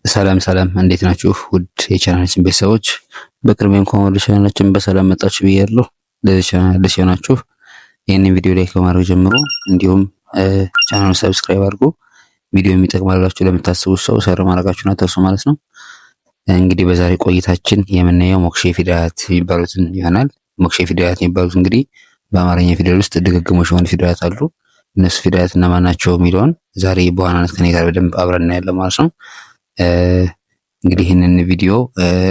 ሰላም ሰላም እንዴት ናችሁ? ውድ የቻናላችን ቤተሰቦች በቅድሚያ እንኳን ወደ ቻናላችን በሰላም መጣችሁ ብያለሁ። ለዚህ ቻናል አዲስ የሆናችሁ ይህንን ቪዲዮ ላይክ በማድረግ ጀምሮ እንዲሁም ቻናሉን ሰብስክራይብ አድርጉ። ቪዲዮ የሚጠቅማላችሁ ለምታስቡት ሰው ሸር ማድረጋችሁን አትርሱ ማለት ነው። እንግዲህ በዛሬ ቆይታችን የምናየው ሞክሼ ፊደላት የሚባሉትን ይሆናል። ሞክሼ ፊደላት የሚባሉት እንግዲህ በአማርኛ ፊደል ውስጥ ድግግሞሽ የሆኑ ፊደላት አሉ። እነሱ ፊደላት እነማን ናቸው የሚለውን ዛሬ በዋናነት ከኔ ጋር በደንብ አብረን እናያለን ማለት ነው። እንግዲህ ይህንን ቪዲዮ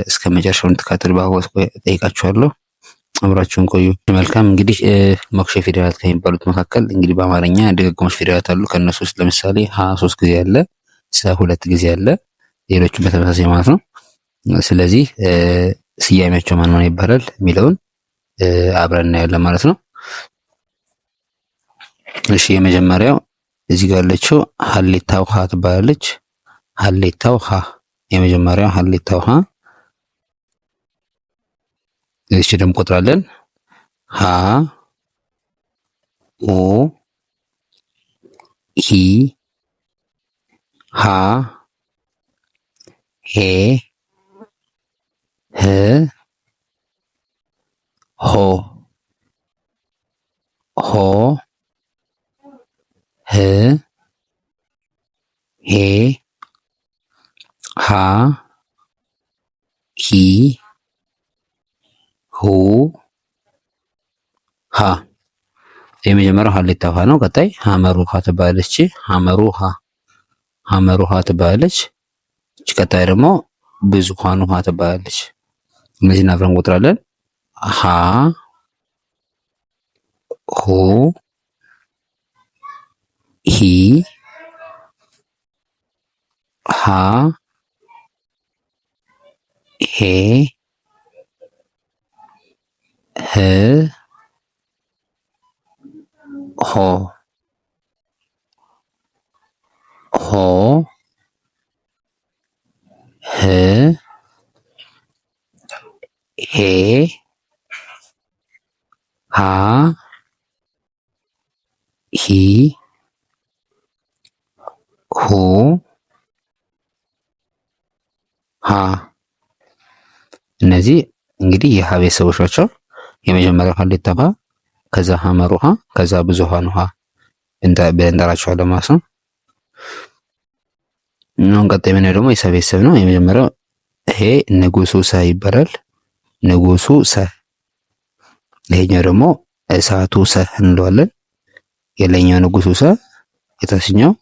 እስከ መጨረሻው እንድትከታተሉ በአክብሮት እጠይቃችኋለሁ። አብራችሁን ቆዩ። መልካም እንግዲህ ሞክሼ ፊደላት ከሚባሉት መካከል እንግዲህ በአማርኛ ድግግሞሽ ፊደላት አሉ። ከእነሱ ውስጥ ለምሳሌ ሀ 3 ጊዜ አለ፣ ሰ 2 ጊዜ አለ፣ ሌሎችም በተመሳሳይ ማለት ነው። ስለዚህ ስያሜያቸው ማን ማን ይባላል የሚለውን አብረን እናያለን ማለት ነው። እሺ የመጀመሪያው እዚህ ጋር ያለችው ሀሌታ ውሃ ትባላለች። ሀሌታ ውሃ የመጀመሪያው ሀሌታ ውሃ። እሺ ደግሞ ቆጥራለን። ሀ ኦ ሂ ሃ ሄ ህ ሆ ሆ ህ ሄ ሃ ሂ ሁ ሃ። የመጀመሪያው ሀሌታ ውሃ ነው። ቀጣይ ሀመር ውሃ ትባላለች። ሀመር ውሃ ሀመር ውሃ ትባላለች። ቀጣይ ደግሞ ብዙኃን ውሃ ትባላለች። እነዚህን አብረን እንቆጥራለን። ሀ ሁ ሂ ሃ ሄ ህ ሆ ሆ ህ ሄ ሃ ሂ ሁ ሃ። እነዚህ እንግዲህ የሀ ቤተሰቦች ናቸው። የመጀመሪያው ሀሌታ ውሃ፣ ከዛ ሀመር ውሃ፣ ከዛ ብዙኃን ውሃ ብለን እንጠራቸዋለን ማለት ነው። አሁን ቀጣይ የምናየው ደግሞ የሰ ቤተሰብ ነው። የመጀመሪያው ይሄ ንጉሱ ሰ ይባላል። ንጉሱ ሰ። ይሄኛው ደግሞ እሳቱ ሰ እንለዋለን። የላይኛው ንጉሱ ሰ፣ የታችኛው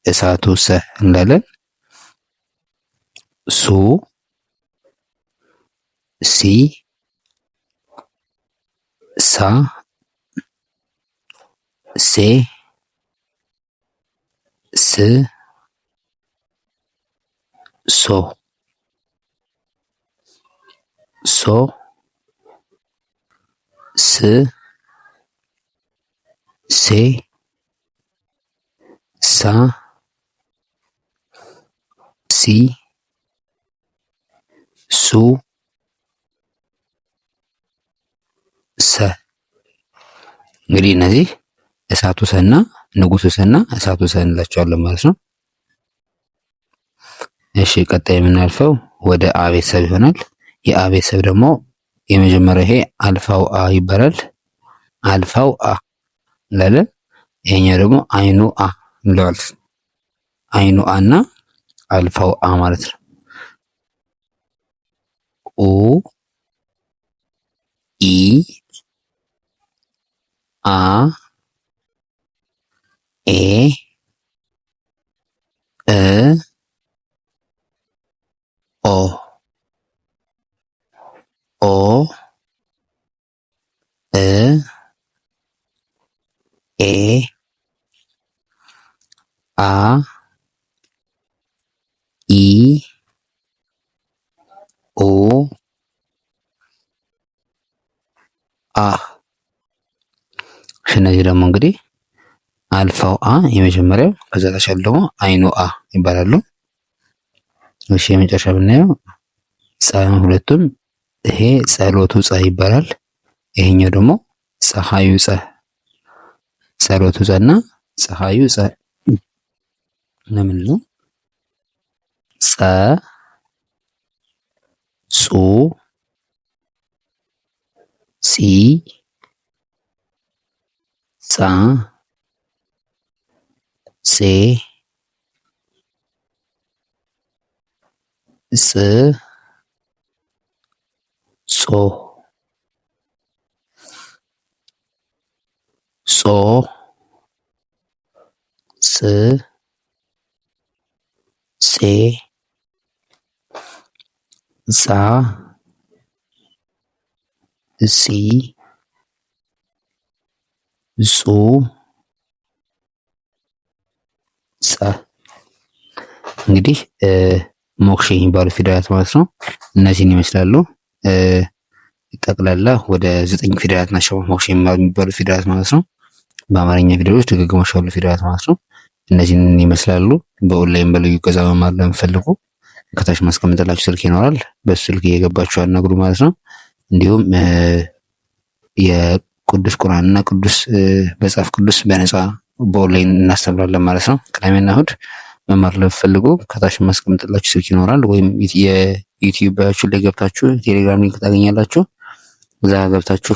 እሳቱ ሰ እንላለን። ሱ ሲ ሳ ሴ ስ ሶ ሶ ስ ሴ ሳ ሲ ሱ ሰ። እንግዲህ እነዚህ እሳቱ ሰና ንጉሱ ሰና እሳቱ ሰ እንላቸዋለን ማለት ነው። እሺ ቀጣይ የምናልፈው ወደ አ ቤተሰብ ይሆናል። የአ ቤተሰብ ደግሞ የመጀመሪያው ይሄ አልፋው አ ይባላል። አልፋው አ እንላለን። ይሄኛው ደግሞ አይኑ አ እንለዋለን። አይኑ አ እና አልፋው አ ማለት ነው። ኡ ኢ አ ኤ እ ኦ ኦ እ ኤ አ ኢ ኦ አ። እነዚህ ደግሞ እንግዲህ አልፋው አ የመጀመሪያው፣ ከዛ ታች ያለው ደግሞ አይኑ አ ይባላሉ። እሺ የመጨረሻ ብናየው ፀ ሁለቱም። ይሄ ጸሎቱ ፀ ይባላል። ይሄኛው ደግሞ ፀሐዩ ፀ። ጸሎቱ ፀ እና ፀሐዩ ፀ ለምን ነው? ጸ ጹ ጺ ጻ ጼ ጽ ጾ ጾ ጽ ጼ ጻ ጺ ጹ ጸ። እንግዲህ ሞክሼ የሚባሉ ፊደላት ማለት ነው። እነዚህን ይመስላሉ። ጠቅላላ ወደ 9 ፊደላት ናቸው ሞክሼ የሚባሉ ፊደላት ማለት ነው። በአማርኛ ፊደሎች ድግግሞሽ ያሉ ፊደላት ማለት ነው። እነዚህን ይመስላሉ። በኦንላይን በልዩ እገዛ መማር ለምፈልጉ ከታች ማስቀመጥላችሁ ስልክ ይኖራል። በሱ ስልክ እየገባችሁ አናግሩ ማለት ነው። እንዲሁም የቅዱስ ቁርአን እና ቅዱስ መጽሐፍ ቅዱስ በነፃ በኦንላይን እናስተምራለን ማለት ነው። ቅዳሜና እሁድ መማር ለምፈልጉ ከታች ማስቀመጥላችሁ ስልክ ይኖራል። ወይም የዩቲዩብ ባያችሁ ላይ ገብታችሁ ቴሌግራም ሊንክ ታገኛላችሁ። እዛ ገብታችሁ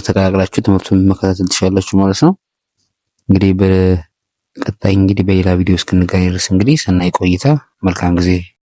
ተቀላቅላችሁ ትምህርቱን መከታተል ትችላላችሁ ማለት ነው። እንግዲህ በቀጣይ በሌላ ቪዲዮ እስክንገናኝ ድረስ ሰናይ ቆይታ፣ መልካም ጊዜ